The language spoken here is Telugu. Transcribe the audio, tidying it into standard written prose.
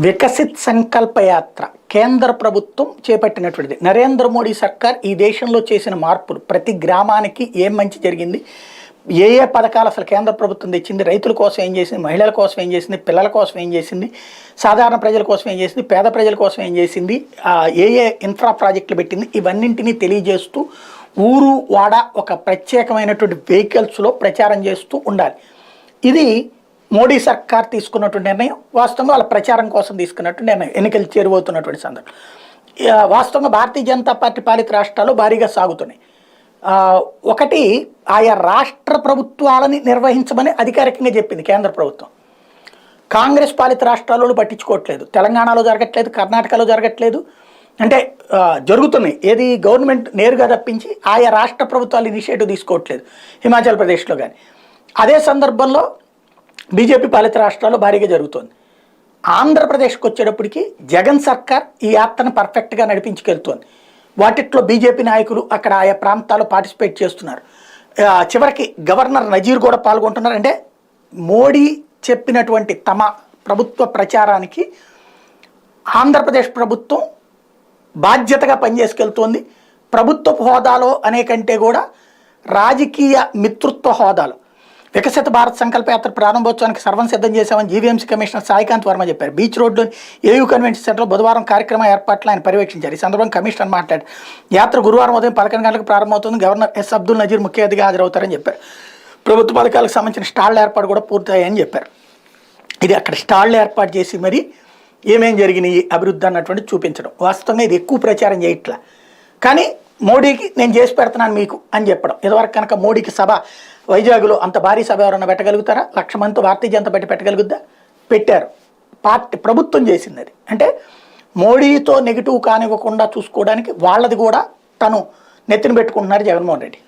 వికసిత్ సంకల్ప యాత్ర కేంద్ర ప్రభుత్వం చేపట్టినటువంటిది. నరేంద్ర మోడీ సర్కార్ ఈ దేశంలో చేసిన మార్పులు, ప్రతి గ్రామానికి ఏం మంచి జరిగింది, ఏ ఏ పథకాలు అసలు కేంద్ర ప్రభుత్వం తెచ్చింది, రైతుల కోసం ఏం చేసింది, మహిళల కోసం ఏం చేసింది, పిల్లల కోసం ఏం చేసింది, సాధారణ ప్రజల కోసం ఏం చేసింది, పేద ప్రజల కోసం ఏం చేసింది, ఏ ఏ ఇన్ఫ్రా ప్రాజెక్టులు పెట్టింది, ఇవన్నింటినీ తెలియజేస్తూ ఊరు వాడ ఒక ప్రత్యేకమైనటువంటి వెహికల్స్లో ప్రచారం చేస్తూ ఉండాలి. ఇది మోడీ సర్కార్ తీసుకున్నటువంటి నిర్ణయం. వాస్తవంగా వాళ్ళ ప్రచారం కోసం తీసుకున్నటువంటి నిర్ణయం, ఎన్నికలు చేరువవుతున్నటువంటి సందర్భం. వాస్తవంగా భారతీయ జనతా పార్టీ పాలిత రాష్ట్రాలు భారీగా సాగుతున్నాయి. ఒకటి, ఆయా రాష్ట్ర ప్రభుత్వాలని నిర్వహించమని అధికారికంగా చెప్పింది కేంద్ర ప్రభుత్వం. కాంగ్రెస్ పాలిత రాష్ట్రాలలో పట్టించుకోవట్లేదు, తెలంగాణలో జరగట్లేదు, కర్ణాటకలో జరగట్లేదు. అంటే జరుగుతున్నాయి, ఏది గవర్నమెంట్ నేరుగా తప్పించి ఆయా రాష్ట్ర ప్రభుత్వాలు ఇనిషియేటివ్ తీసుకోవట్లేదు, హిమాచల్ ప్రదేశ్లో కానీ. అదే సందర్భంలో బీజేపీ పాలిత రాష్ట్రాల్లో భారీగా జరుగుతోంది. ఆంధ్రప్రదేశ్కి వచ్చేటప్పటికి జగన్ సర్కార్ ఈ యాత్రను పర్ఫెక్ట్గా నడిపించుకెళ్తోంది. వాటిట్లో బీజేపీ నాయకులు అక్కడ ఆయా ప్రాంతాల్లో పార్టిసిపేట్ చేస్తున్నారు. చివరికి గవర్నర్ నజీర్ కూడా పాల్గొంటున్నారు. అంటే మోడీ చెప్పినటువంటి తమ ప్రభుత్వ ప్రచారానికి ఆంధ్రప్రదేశ్ ప్రభుత్వం బాధ్యతగా పనిచేసుకెళ్తోంది. ప్రభుత్వ హోదాలో అనేకంటే కూడా రాజకీయ మిత్రుత్వ హోదాలో వికసిత భారత్ సంకల్ప యాత్ర ప్రారంభోత్సవానికి సర్వం సిద్ధం చేశామని జీవీఎంసీ కమిషనర్ సాయికాంత్ వర్మ చెప్పారు. బీచ్ రోడ్లోని ఏయూ కన్వెన్షన్ సెంటర్లో బుధవారం కార్యక్రమ ఏర్పాట్లు ఆయన పర్యవేక్షించారు. ఈ సందర్భంగా కమిషనర్ మాట్లాడారు. యాత్ర గురువారం ఉదయం 11 గంటలకు ప్రారంభమవుతుంది. గవర్నర్ ఎస్ అబ్దుల్ నజీర్ ముఖ్య అతిథిగా హాజరవుతారని చెప్పారు. ప్రభుత్వ పథకాలకు సంబంధించిన స్టాళ్ల ఏర్పాటు కూడా పూర్తయ్యాయని చెప్పారు. ఇది అక్కడ స్టాళ్లు ఏర్పాటు చేసి మరి ఏమేం జరిగినాయి అభివృద్ధి అన్నటువంటి చూపించడం. వాస్తవంగా ఇది ఎక్కువ ప్రచారం చేయట్లా, కానీ మోడీకి నేను చేసి పెడుతున్నాను మీకు అని చెప్పడం. ఇదివరకు కనుక మోడీకి సభ వైజాగ్లో అంత భారీ సభ ఎవరన్నా పెట్టగలుగుతారా? 1,00,000 మందితో భారతీయ జనతా పార్టీ పెట్టగలుగుద్దా? పెట్టారు. పార్టీ ప్రభుత్వం చేసింది అది. అంటే మోడీతో నెగిటివ్ కానివ్వకుండా చూసుకోవడానికి వాళ్ళది కూడా తను నెత్తిన పెట్టుకుంటున్నారు జగన్మోహన్ రెడ్డి.